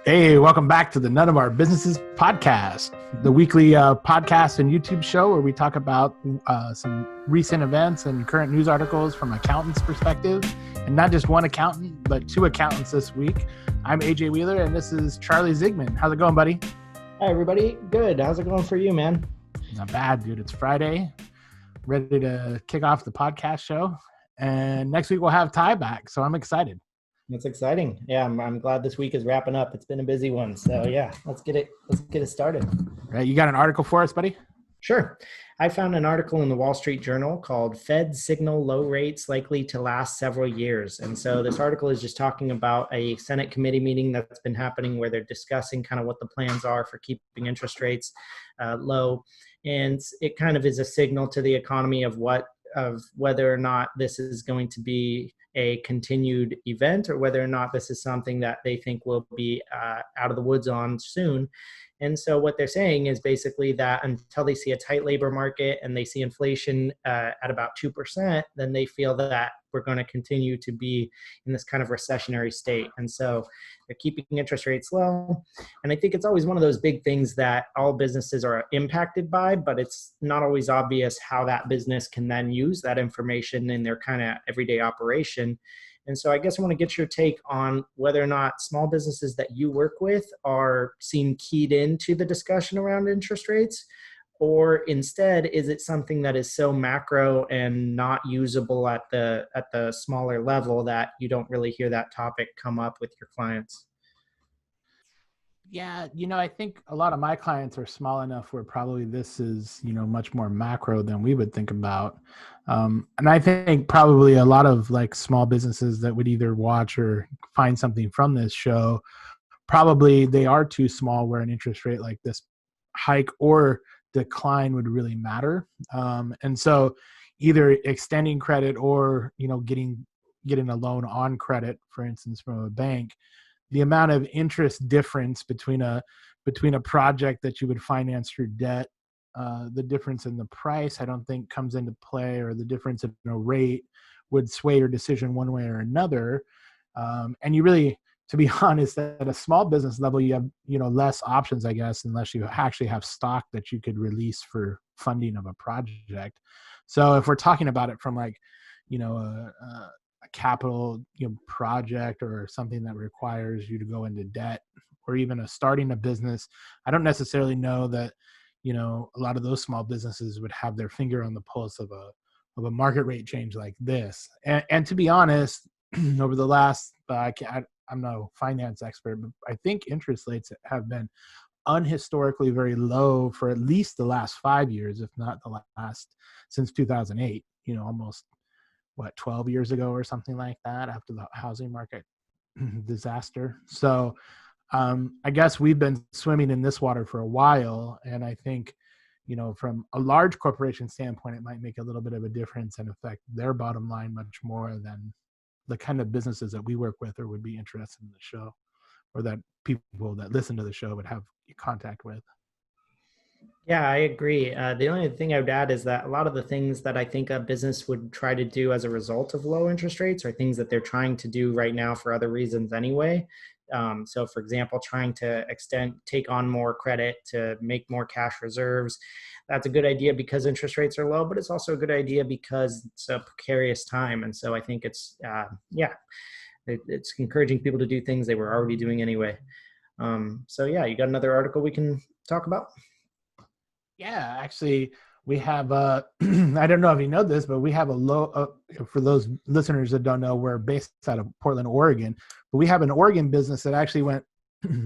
Hey, welcome back to the None of Our Businesses podcast, the weekly podcast and YouTube show where we talk about some recent events and current news articles from accountants' perspective, and not just one accountant, but two accountants this week. I'm AJ Wheeler, and this is Charlie Zigman. How's it going, buddy? Hi, everybody. Good. How's it going for you, man? Not bad, dude. It's Friday, ready to kick off the podcast show, and next week we'll have Ty back, so I'm excited. That's exciting. Yeah, I'm glad this week is wrapping up. It's been a busy one. So yeah, let's get it started. Right. You got an article for us, buddy? Sure. I found an article in the Wall Street Journal called Fed Signal Low Rates Likely to Last Several Years. And so this article is just talking about a Senate committee meeting that's been happening where they're discussing kind of what the plans are for keeping interest rates low. And it kind of is a signal to the economy of whether or not this is going to be a continued event or whether or not this is something that they think will be out of the woods on soon. And so what they're saying is basically that until they see a tight labor market and they see inflation at about 2%, then they feel that we're going to continue to be in this kind of recessionary state. And so they're keeping interest rates low. And I think it's always one of those big things that all businesses are impacted by, but it's not always obvious how that business can then use that information in their kind of everyday operation. And so I guess I want to get your take on whether or not small businesses that you work with seem keyed into the discussion around interest rates, or instead, is it something that is so macro and not usable at the smaller level that you don't really hear that topic come up with your clients? Yeah, I think a lot of my clients are small enough where probably this is, much more macro than we would think about. And I think probably a lot of like small businesses that would either watch or find something from this show, probably they are too small where an interest rate like this hike or decline would really matter. And so either extending credit or, getting a loan on credit, for instance, from a bank, the amount of interest difference between a project that you would finance through debt, the difference in the price, I don't think comes into play, or the difference in a rate would sway your decision one way or another. And you really, to be honest, at a small business level, you have, less options, I guess, unless you actually have stock that you could release for funding of a project. So if we're talking about it from like, a capital project or something that requires you to go into debt, or even starting a business, I don't necessarily know that a lot of those small businesses would have their finger on the pulse of a market rate change like this. And to be honest, over the last I'm no finance expert, but I think interest rates have been unhistorically very low for at least the last 5 years, if not the last since 2008, almost 12 years ago or something like that, after the housing market disaster. So I guess we've been swimming in this water for a while. And I think, from a large corporation standpoint, it might make a little bit of a difference and affect their bottom line much more than the kind of businesses that we work with or would be interested in the show, or that people that listen to the show would have contact with. Yeah, I agree. The only thing I would add is that a lot of the things that I think a business would try to do as a result of low interest rates are things that they're trying to do right now for other reasons anyway. So for example, trying to take on more credit to make more cash reserves. That's a good idea because interest rates are low, but it's also a good idea because it's a precarious time. And so I think it's encouraging people to do things they were already doing anyway. So yeah, you got another article we can talk about? Yeah, actually, we have, I don't know if you know this, but we have for those listeners that don't know, we're based out of Portland, Oregon, but we have an Oregon business that actually went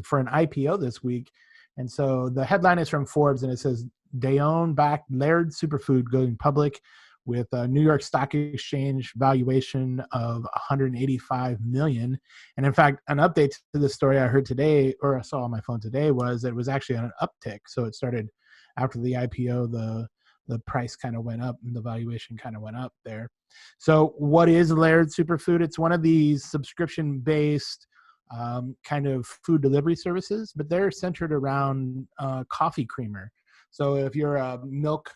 for an IPO this week. And so the headline is from Forbes, and it says, Dayon-backed Laird Superfood going public with a New York Stock Exchange valuation of $185 million. And in fact, an update to the story I heard today, or I saw on my phone today, was it was actually on an uptick. So it started after the IPO, the price kind of went up and the valuation kind of went up there. So what is Laird Superfood? It's one of these subscription-based kind of food delivery services, but they're centered around coffee creamer. So if you're a milk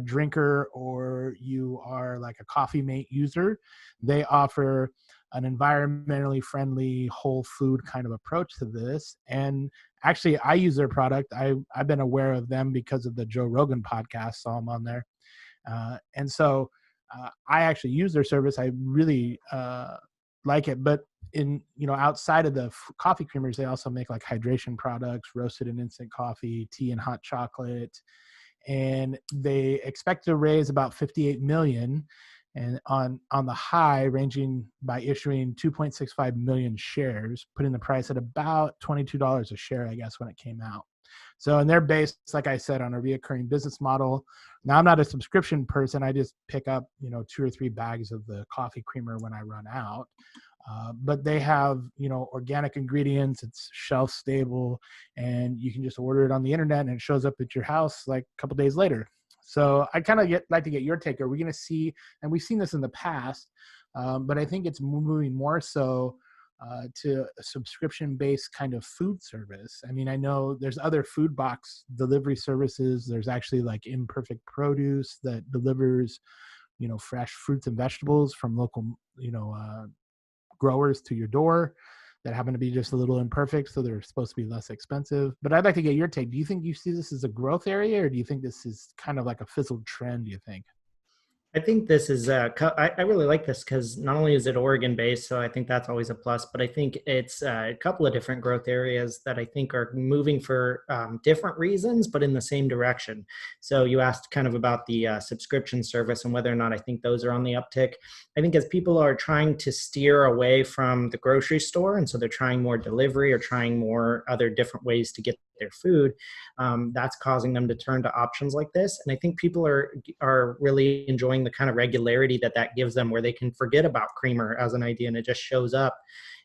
drinker or you are like a Coffee Mate user, they offer an environmentally friendly whole food kind of approach to this. And actually, I use their product. I've been aware of them because of the Joe Rogan podcast, saw them on there. And so I actually use their service. I really like it. But outside of the coffee creamers, they also make like hydration products, roasted and instant coffee, tea and hot chocolate. And they expect to raise about 58 million, and on the high, ranging by issuing 2.65 million shares, putting the price at about $22 a share, I guess, when it came out. So, and they're based, like I said, on a reoccurring business model. Now, I'm not a subscription person. I just pick up, 2 or 3 bags of the coffee creamer when I run out. But they have, organic ingredients. It's shelf stable, and you can just order it on the internet, and it shows up at your house like a couple days later. So I kind of like to get your take. Are we going to see, and we've seen this in the past, but I think it's moving more so to a subscription-based kind of food service. I mean, I know there's other food box delivery services. There's actually like Imperfect Produce that delivers, fresh fruits and vegetables from local, growers to your door that happen to be just a little imperfect, so they're supposed to be less expensive. But I'd like to get your take. Do you think you see this as a growth area, or do you think this is kind of like a fizzled trend, do you think? I think this is, I really like this because not only is it Oregon based, so I think that's always a plus, but I think it's a couple of different growth areas that I think are moving for different reasons, but in the same direction. So you asked kind of about the subscription service and whether or not I think those are on the uptick. I think as people are trying to steer away from the grocery store, and so they're trying more delivery or trying more other different ways to get their food, that's causing them to turn to options like this. And I think people are really enjoying the kind of regularity that gives them, where they can forget about creamer as an idea and it just shows up.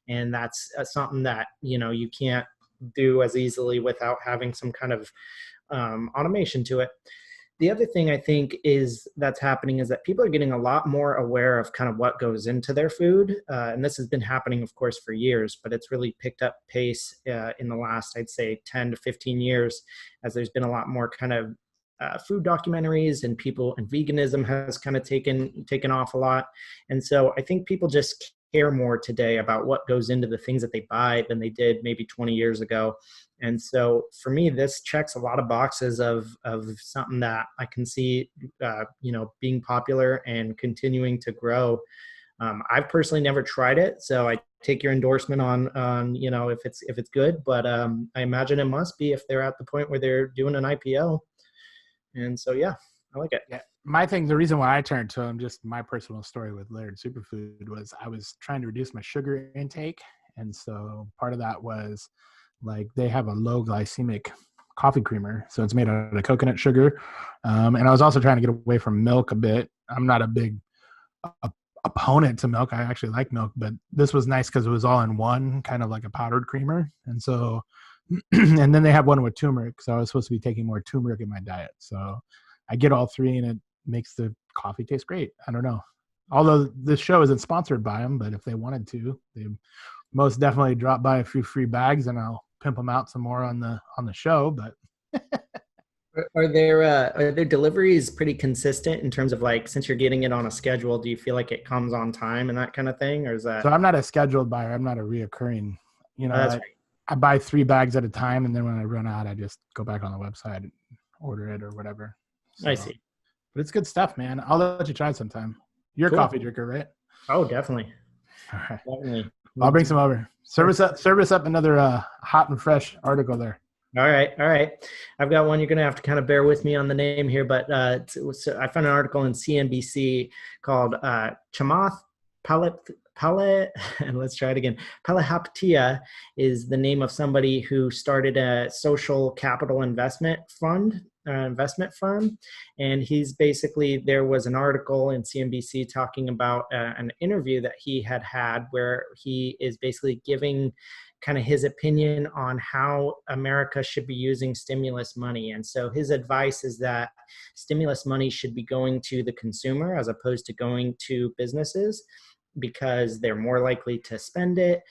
And that's something that you can't do as easily without having some kind of automation to it. The other thing I think that's happening is that people are getting a lot more aware of kind of what goes into their food. And this has been happening, of course, for years, but it's really picked up pace in the last, I'd say, 10 to 15 years, as there's been a lot more kind of food documentaries, and veganism has kind of taken off a lot. And so I think people just care more today about what goes into the things that they buy than they did maybe 20 years ago. And so for me, this checks a lot of boxes of something that I can see, being popular and continuing to grow. I've personally never tried it, so I take your endorsement on if it's good, but I imagine it must be if they're at the point where they're doing an IPO. And so, yeah, I like it. Yeah. The reason why I turned to them, just my personal story with Laird Superfood, was I was trying to reduce my sugar intake. And so part of that was like they have a low glycemic coffee creamer. So it's made out of coconut sugar. And I was also trying to get away from milk a bit. I'm not a big opponent to milk. I actually like milk, but this was nice because it was all in one, kind of like a powdered creamer. And so, and then they have one with turmeric. So I was supposed to be taking more turmeric in my diet. So I get all three, and it makes the coffee taste great. I don't know. Although this show isn't sponsored by them, but if they wanted to, they most definitely drop by a few free bags, and I'll pimp them out some more on the show. But are their deliveries pretty consistent in terms of, like, since you're getting it on a schedule, do you feel like it comes on time and that kind of thing, or is that? So I'm not a scheduled buyer. I'm not a reoccurring. That's right. I buy 3 bags at a time, and then when I run out, I just go back on the website and order it or whatever. So, I see. But it's good stuff, man. I'll let you try it sometime. You're a coffee drinker, right? Oh, definitely. All right. Definitely. I'll bring some over. Service up another hot and fresh article there. All right. I've got one. You're going to have to kind of bear with me on the name here, but so I found an article in CNBC called Chamath and let's try it again. Palihapitiya is the name of somebody who started a social capital investment firm. And he's basically, there was an article in CNBC talking about an interview that he had where he is basically giving kind of his opinion on how America should be using stimulus money. And so his advice is that stimulus money should be going to the consumer as opposed to going to businesses, because they're more likely to spend it,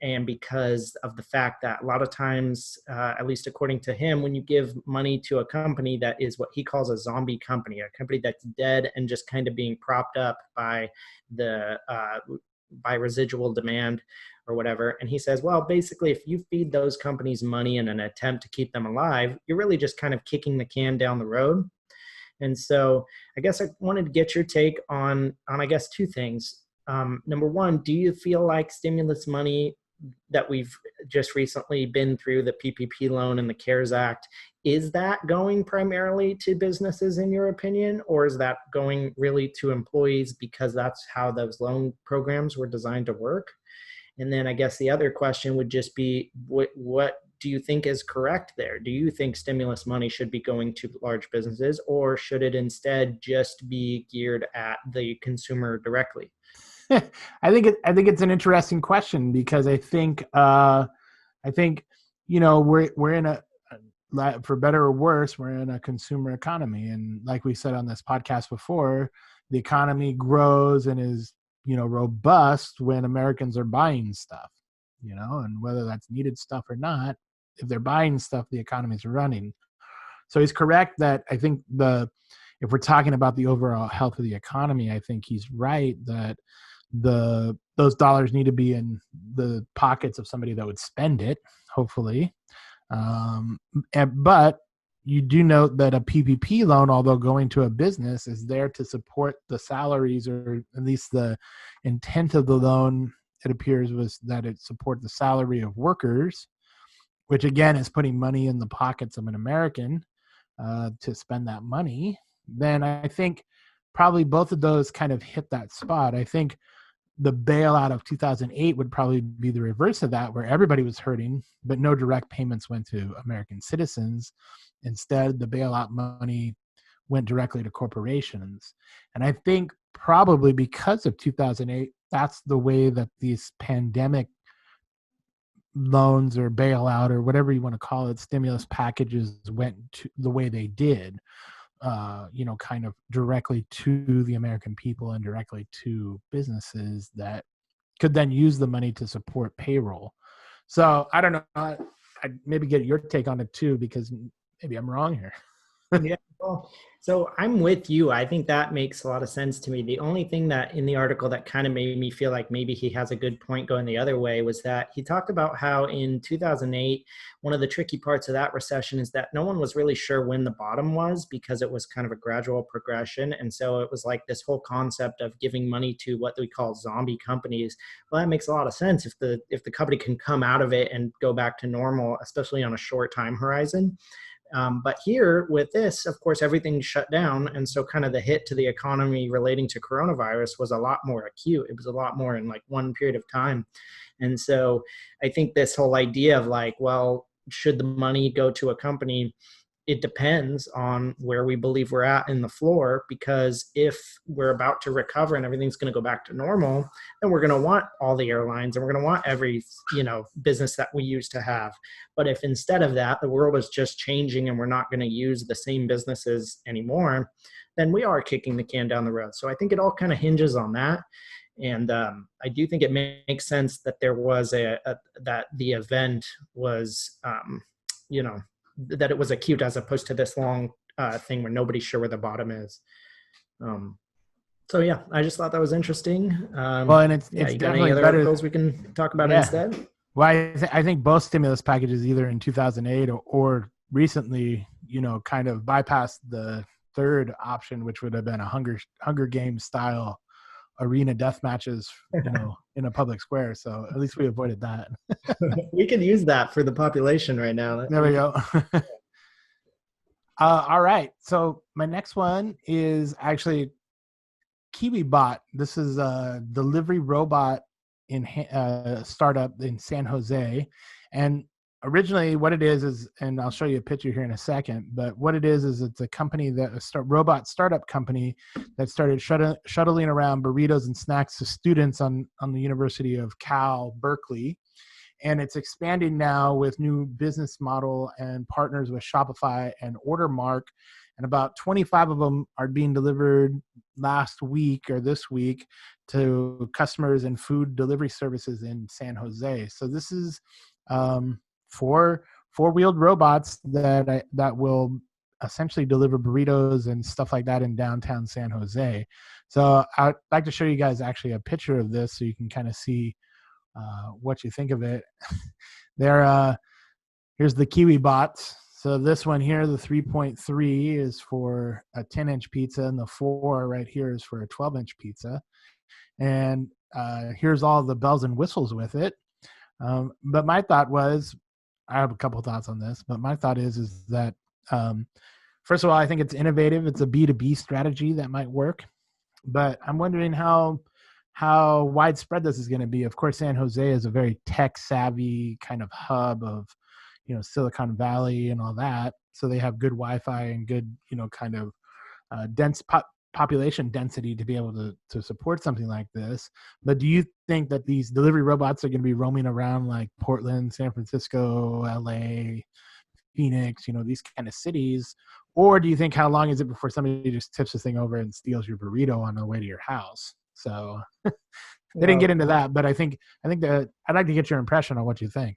and because of the fact that a lot of times, at least according to him, when you give money to a company that is what he calls a zombie company, a company that's dead and just kind of being propped up by the by residual demand or whatever. And he says, well, basically, if you feed those companies money in an attempt to keep them alive, you're really just kind of kicking the can down the road. And so I guess I wanted to get your take on I guess, two things. Number one, do you feel like stimulus money that we've just recently been through, the PPP loan and the CARES Act, is that going primarily to businesses in your opinion, or is that going really to employees because that's how those loan programs were designed to work? And then I guess the other question would just be, what do you think is correct there? Do you think stimulus money should be going to large businesses, or should it instead just be geared at the consumer directly? I think it's an interesting question because I think we're in a, for better or worse, we're in a consumer economy, and like we said on this podcast before, the economy grows and is robust when Americans are buying stuff, and whether that's needed stuff or not, if they're buying stuff, the economy's running. So he's correct that I think if we're talking about the overall health of the economy, I think he's right that those dollars need to be in the pockets of somebody that would spend it, hopefully. But you do note that a PPP loan, although going to a business, is there to support the salaries, or at least the intent of the loan, it appears, was that it support the salary of workers, which again is putting money in the pockets of an American to spend that money. Then I think probably both of those kind of hit that spot. I think the bailout of 2008 would probably be the reverse of that, where everybody was hurting, but no direct payments went to American citizens. Instead, the bailout money went directly to corporations. And I think probably because of 2008, that's the way that these pandemic loans or bailout or whatever you want to call it, stimulus packages went to the way they did. Kind of directly to the American people and directly to businesses that could then use the money to support payroll. So I don't know. I'd maybe get your take on it too, because maybe I'm wrong here. Yeah, well, so I'm with you. I think that makes a lot of sense to me. The only thing that in the article that kind of made me feel like maybe he has a good point going the other way was that he talked about how in 2008, one of the tricky parts of that recession is that no one was really sure when the bottom was, because it was kind of a gradual progression. And so it was like this whole concept of giving money to what we call zombie companies. Well, that makes a lot of sense if the company can come out of it and go back to normal, especially on a short time horizon. But here with this, of course, everything shut down. And so kind of the hit to the economy relating to coronavirus was a lot more acute. It was a lot more in like one period of time. And so I think this whole idea of like, well, should the money go to a company? It depends on where we believe we're at in the floor, because if we're about to recover and everything's going to go back to normal, then we're going to want all the airlines and we're going to want every business that we used to have. But if instead of that, the world is just changing and we're not going to use the same businesses anymore, then we are kicking the can down the road. So I think it all kind of hinges on that. And I do think it makes sense that there was that the event was, that it was acute as opposed to this long thing where nobody's sure where the bottom is. So yeah, I just thought that was interesting. Well, and it's you got definitely any other better. articles we can talk about instead? Well, I think both stimulus packages, either in 2008 or recently, kind of bypassed the third option, which would have been a Hunger Games style arena death matches, in a public square. So at least we avoided that. We could use that for the population right now. There we go. All right. So my next one is actually Kiwibot. This is a delivery robot in startup in San Jose. And originally what it is, and I'll show you a picture here in a second, but what it is it's a company robot startup company that started shuttling around burritos and snacks to students on the University of Cal Berkeley. And it's expanding now with new business model and partners with Shopify and Ordermark. And about 25 of them are being delivered last week or this week to customers and food delivery services in San Jose. So this is four-wheeled robots that will essentially deliver burritos and stuff like that in downtown San Jose. So I'd like to show you guys actually a picture of this so you can kind of see what you think of it. There, here's the Kiwibots. So this one here, the 3.3 is for a 10-inch pizza, and the 4 right here is for a 12-inch pizza. And here's all the bells and whistles with it. But my thought was, I have a couple thoughts on this, but my thought is that first of all, I think it's innovative. It's a B2B strategy that might work, but I'm wondering how widespread this is going to be. Of course, San Jose is a very tech savvy kind of hub of, Silicon Valley and all that. So they have good Wi-Fi and good, kind of dense population density to be able to support something like this. But do you think that these delivery robots are going to be roaming around like Portland, San Francisco, LA, Phoenix, these kind of cities? Or do you think, how long is it before somebody just tips this thing over and steals your burrito on the way to your house? So they didn't get into that, but I think that I'd like to get your impression on what you think.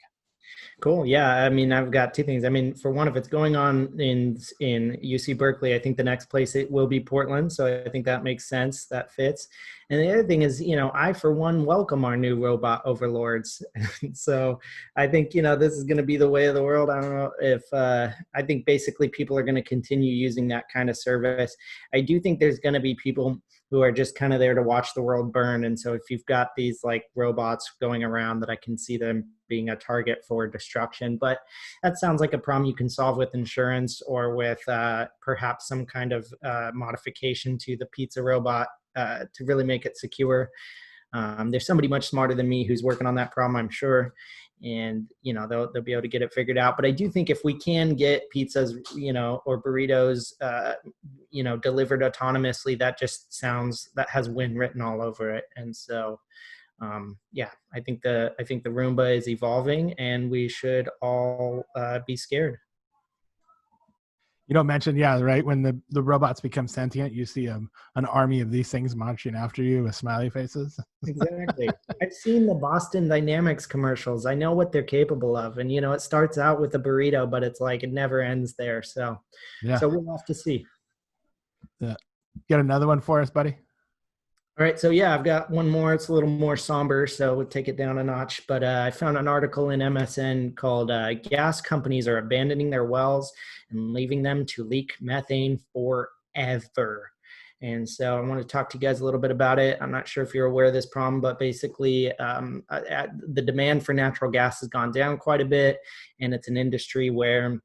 Cool. Yeah. I mean, I've got two things. I mean, for one, if it's going on in UC Berkeley, I think the next place it will be Portland. So I think that makes sense. That fits. And the other thing is, I, for one, welcome our new robot overlords. So I think, this is going to be the way of the world. I don't know if, I think basically people are going to continue using that kind of service. I do think there's going to be people who are just kind of there to watch the world burn. And so if you've got these like robots going around, that I can see them being a target for destruction. But that sounds like a problem you can solve with insurance or with perhaps some kind of modification to the pizza robot to really make it secure. There's somebody much smarter than me who's working on that problem, I'm sure. And, they'll be able to get it figured out. But I do think if we can get pizzas, or burritos, delivered autonomously, that just sounds, that has win written all over it. And so, I think the Roomba is evolving, and we should all be scared. You don't mention, yeah, right. When the robots become sentient, you see an army of these things marching after you with smiley faces. Exactly. I've seen the Boston Dynamics commercials. I know what they're capable of. And, it starts out with a burrito, but it's like it never ends there. So, yeah. So we'll have to see. Yeah. Got another one for us, buddy? All right, so yeah, I've got one more. It's a little more somber, so we'll take it down a notch. But I found an article in MSN called Gas Companies Are Abandoning Their Wells and Leaving Them to Leak Methane Forever. And so I want to talk to you guys a little bit about it. I'm not sure if you're aware of this problem, but basically the demand for natural gas has gone down quite a bit, and it's an industry where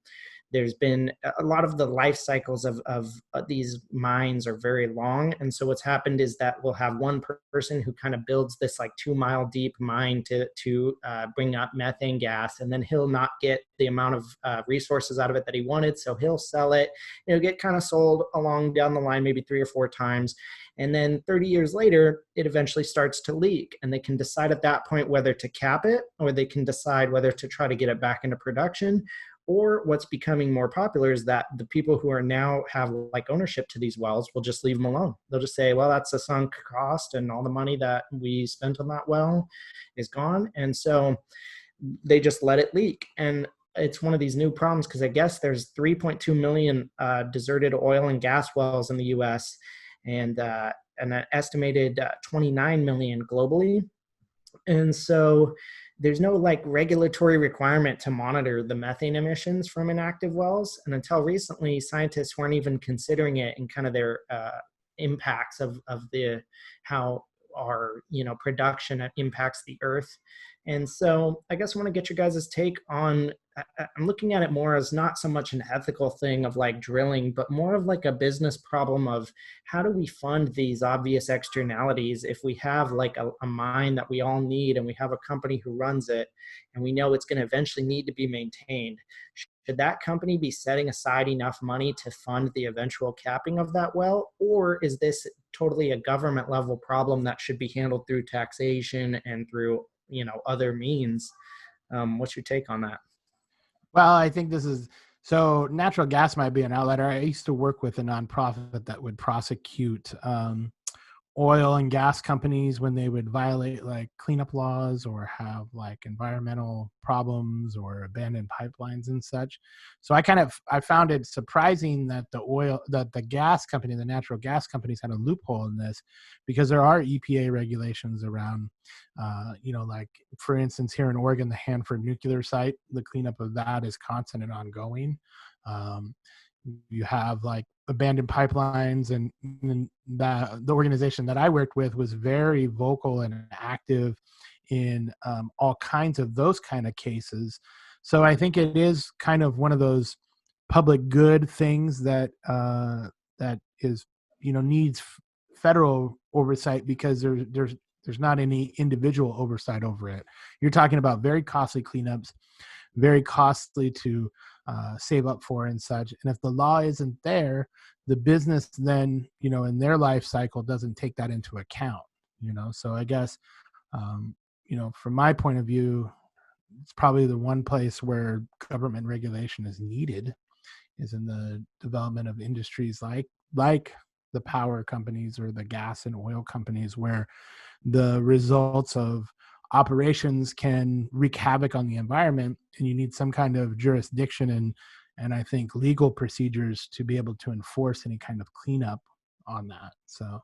there's been a lot of the life cycles of these mines are very long. And so what's happened is that we'll have one person who kind of builds this like 2-mile deep mine to bring up methane gas. And then he'll not get the amount of resources out of it that he wanted. So he'll sell it, it'll get kind of sold along down the line, maybe 3 or 4 times. And then 30 years later, it eventually starts to leak. And they can decide at that point whether to cap it, or they can decide whether to try to get it back into production. Or what's becoming more popular is that the people who are now have like ownership to these wells will just leave them alone. They'll just say, well, that's a sunk cost, and all the money that we spent on that well is gone. And so they just let it leak. And it's one of these new problems because I guess there's 3.2 million deserted oil and gas wells in the US, and an estimated 29 million globally. And so there's no like regulatory requirement to monitor the methane emissions from inactive wells. And until recently, scientists weren't even considering it in kind of their impacts of the how our production impacts the earth. And so I guess I want to get your guys' take on, I'm looking at it more as not so much an ethical thing of like drilling, but more of like a business problem of how do we fund these obvious externalities if we have like a mine that we all need, and we have a company who runs it, and we know it's going to eventually need to be maintained. Should that company be setting aside enough money to fund the eventual capping of that well? Or is this totally a government level problem that should be handled through taxation and through other means? What's your take on that? Well, I think this is, so natural gas might be an outlier. I used to work with a nonprofit that would prosecute oil and gas companies when they would violate like cleanup laws or have like environmental problems or abandoned pipelines and such. So I found it surprising that the gas company, the natural gas companies, had a loophole in this, because there are EPA regulations around, like for instance here in Oregon, the Hanford nuclear site, the cleanup of that is constant and ongoing. Um, you have like abandoned pipelines, and the organization that I worked with was very vocal and active in all kinds of those kind of cases. So I think it is kind of one of those public good things that that is, needs federal oversight, because there's not any individual oversight over it. You're talking about very costly cleanups, very costly to save up for and such. And if the law isn't there, the business then, in their life cycle doesn't take that into account, So I guess, from my point of view, it's probably the one place where government regulation is needed is in the development of industries like the power companies or the gas and oil companies, where the results of operations can wreak havoc on the environment, and you need some kind of jurisdiction and I think legal procedures to be able to enforce any kind of cleanup on that. So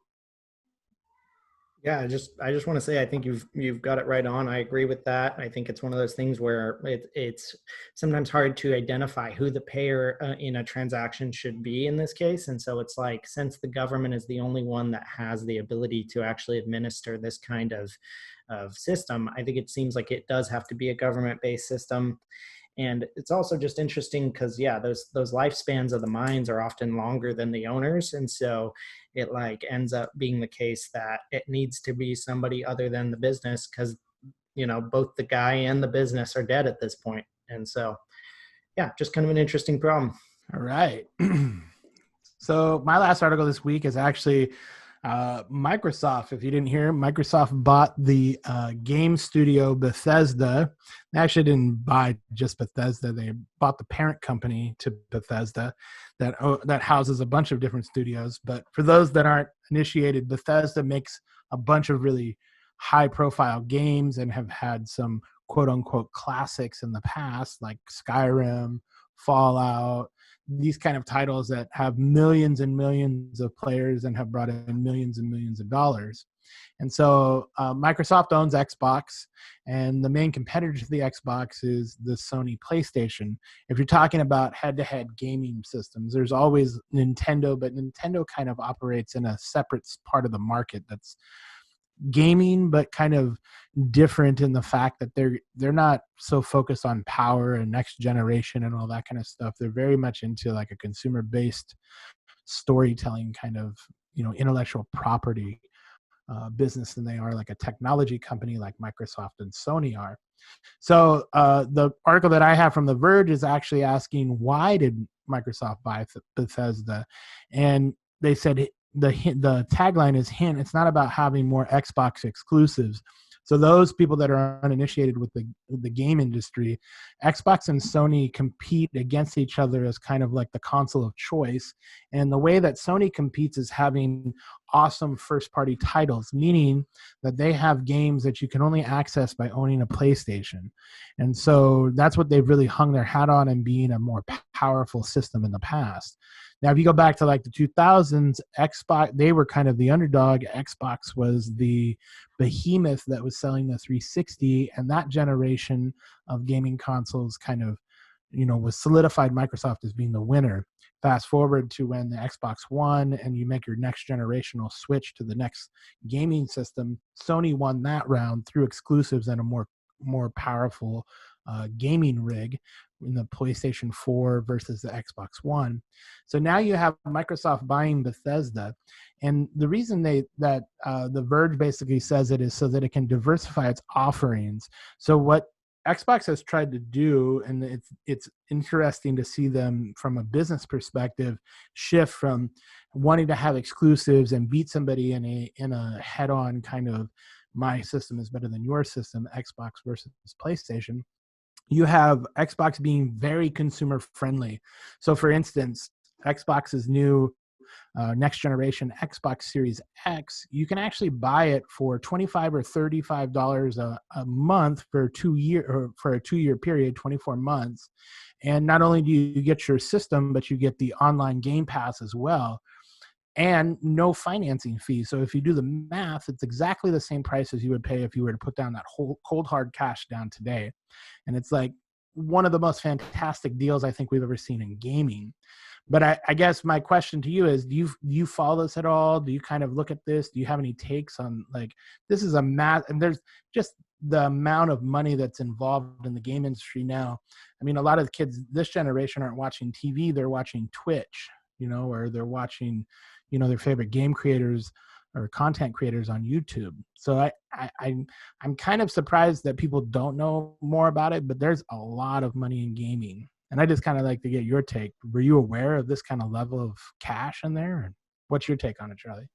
Yeah, I just want to say I think you've got it right on. I agree with that. I think it's one of those things where it's sometimes hard to identify who the payer in a transaction should be in this case. And so it's like, since the government is the only one that has the ability to actually administer this kind of system, I think it seems like it does have to be a government-based system. And it's also just interesting because, yeah, those lifespans of the mines are often longer than the owners. And so it like ends up being the case that it needs to be somebody other than the business, because, both the guy and the business are dead at this point. And so, yeah, just kind of an interesting problem. all right. So my last article this week is actually Microsoft. If you didn't hear, Microsoft bought the game studio Bethesda. They actually didn't buy just Bethesda. They bought the parent company to Bethesda that houses a bunch of different studios. But for those that aren't initiated, Bethesda makes a bunch of really high-profile games and have had some quote-unquote classics in the past, like Skyrim, Fallout, these kind of titles that have millions and millions of players and have brought in millions and millions of dollars. And so Microsoft owns Xbox, and the main competitor to the Xbox is the Sony PlayStation. If you're talking about head-to-head gaming systems, there's always Nintendo, but Nintendo kind of operates in a separate part of the market that's gaming, but kind of different in the fact that they're not so focused on power and next generation and all that kind of stuff. They're very much into like a consumer based storytelling kind of intellectual property business than they are like a technology company like Microsoft and Sony are. So the article that I have from The Verge is actually asking, why did Microsoft buy Bethesda? And they said the tagline is, hint, it's not about having more Xbox exclusives. So those people that are uninitiated with the game industry, Xbox and Sony compete against each other as kind of like the console of choice. And the way that Sony competes is having awesome first-party titles, meaning that they have games that you can only access by owning a PlayStation. And so that's what they've really hung their hat on, and being a more powerful system in the past. Now, if you go back to like the 2000s, Xbox, they were kind of the underdog. Xbox was the behemoth that was selling the 360, and that generation of gaming consoles kind of, was solidified Microsoft as being the winner. Fast forward to when the Xbox One and you make your next generational switch to the next gaming system, Sony won that round through exclusives and a more powerful gaming rig in the PlayStation 4 versus the Xbox One. So now you have Microsoft buying Bethesda, and the reason that The Verge basically says it is so that it can diversify its offerings. So what Xbox has tried to do, and it's interesting to see them from a business perspective shift from wanting to have exclusives and beat somebody in a head-on kind of, my system is better than your system, Xbox versus PlayStation. You have Xbox being very consumer friendly. So for instance, Xbox's new next generation Xbox Series X, you can actually buy it for $25 or $35 a month for a 2 year period, 24 months. And not only do you get your system, but you get the online Game Pass as well, and no financing fee. So if you do the math, it's exactly the same price as you would pay if you were to put down that whole cold hard cash down today. And it's like one of the most fantastic deals I think we've ever seen in gaming. But I guess my question to you is, do you follow this at all? Do you kind of look at this? Do you have any takes on, like, this is and there's just the amount of money that's involved in the game industry now. I mean, a lot of the kids this generation aren't watching TV, they're watching Twitch, or they're watching, their favorite game creators or content creators on YouTube. So I'm kind of surprised that people don't know more about it, but there's a lot of money in gaming. And I just kind of like to get your take. Were you aware of this kind of level of cash in there? What's your take on it, Charlie?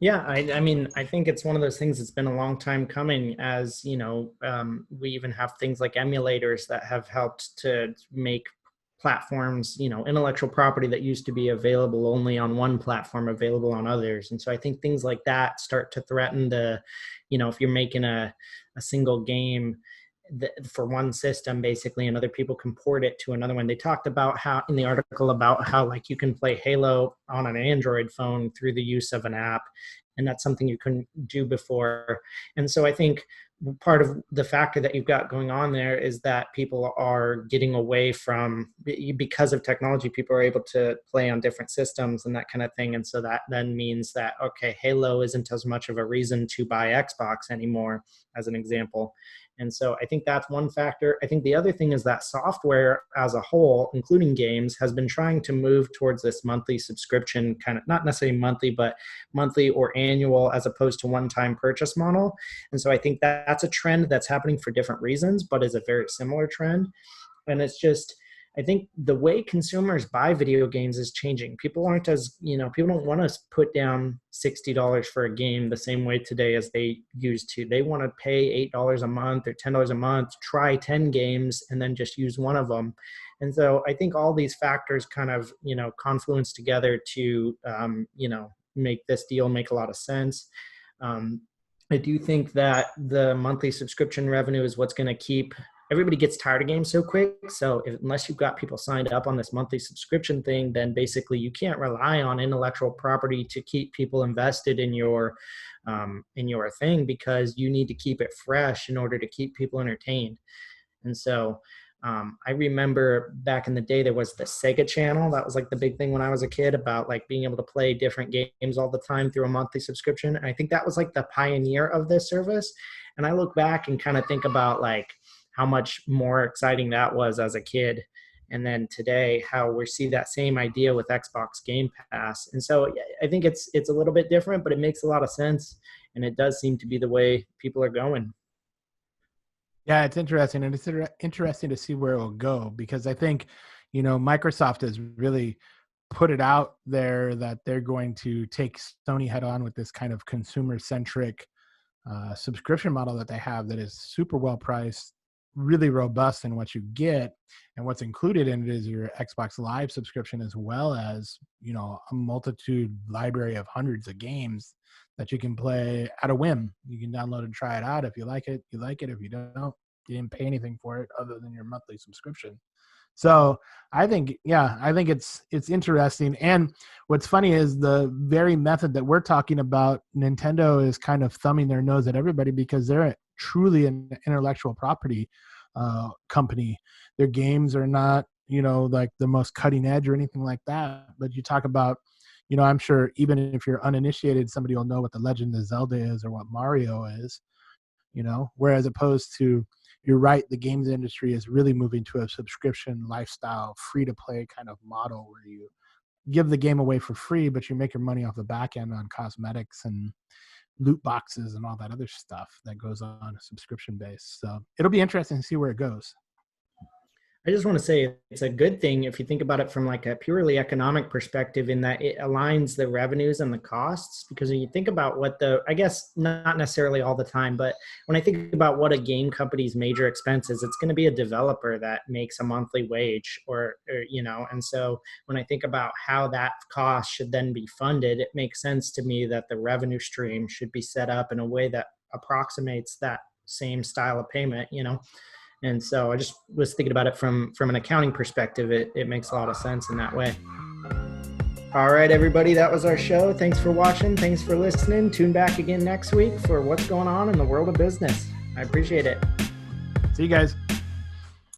Yeah, I mean, I think it's one of those things that's been a long time coming, as, we even have things like emulators that have helped to make platforms, intellectual property that used to be available only on one platform, available on others. And so I think things like that start to threaten if you're making a single game for one system, basically, and other people can port it to another one. They talked about how, in the article, about how, like, you can play Halo on an Android phone through the use of an app, and that's something you couldn't do before. And so I think part of the factor that you've got going on there is that people are getting away from, because of technology, people are able to play on different systems and that kind of thing. And so that then means that, okay, Halo isn't as much of a reason to buy Xbox anymore, as an example. And so I think that's one factor. I think the other thing is that software as a whole, including games, has been trying to move towards this monthly subscription, kind of, not necessarily monthly, but monthly or annual, as opposed to one-time purchase model. And so I think that's a trend that's happening for different reasons, but is a very similar trend. And it's just, I think the way consumers buy video games is changing. People aren't as, people don't want to put down $60 for a game the same way today as they used to. They want to pay $8 a month or $10 a month, try 10 games, and then just use one of them. And so I think all these factors kind of, confluence together to, make this deal make a lot of sense. I do think that the monthly subscription revenue is what's going to keep everybody gets tired of games so quick. So unless you've got people signed up on this monthly subscription thing, then basically you can't rely on intellectual property to keep people invested in your thing, because you need to keep it fresh in order to keep people entertained. And so I remember back in the day, there was the Sega Channel. That was like the big thing when I was a kid, about like being able to play different games all the time through a monthly subscription. And I think that was like the pioneer of this service. And I look back and kind of think about like how much more exciting that was as a kid. And then today, how we see that same idea with Xbox Game Pass. And so I think it's a little bit different, but it makes a lot of sense. And it does seem to be the way people are going. Yeah, it's interesting. And it's interesting to see where it will go, because I think, Microsoft has really put it out there that they're going to take Sony head on with this kind of consumer-centric subscription model that they have, that is super well priced, really robust in what you get, and what's included in it is your Xbox Live subscription, as well as a multitude library of hundreds of games that you can play at a whim. You can download and try it out. If you like it, you like it. If you don't, you didn't pay anything for it other than your monthly subscription. So I think it's interesting. And what's funny is the very method that we're talking about, Nintendo is kind of thumbing their nose at everybody, because they're truly an intellectual property company. Their games are not, like the most cutting edge or anything like that. But you talk about, I'm sure even if you're uninitiated, somebody will know what the Legend of Zelda is or what Mario is, whereas opposed to, you're right, the games industry is really moving to a subscription lifestyle, free-to-play kind of model, where you give the game away for free, but you make your money off the back end on cosmetics and loot boxes and all that other stuff that goes on a subscription base. So it'll be interesting to see where it goes. I just want to say it's a good thing if you think about it from like a purely economic perspective, in that it aligns the revenues and the costs. Because when you think about I guess not necessarily all the time, but when I think about what a game company's major expense is, it's going to be a developer that makes a monthly wage and so when I think about how that cost should then be funded, it makes sense to me that the revenue stream should be set up in a way that approximates that same style of payment. And so I just was thinking about it from an accounting perspective. It makes a lot of sense in that way. All right, everybody, that was our show. Thanks for watching. Thanks for listening. Tune back again next week for what's going on in the world of business. I appreciate it. See you guys.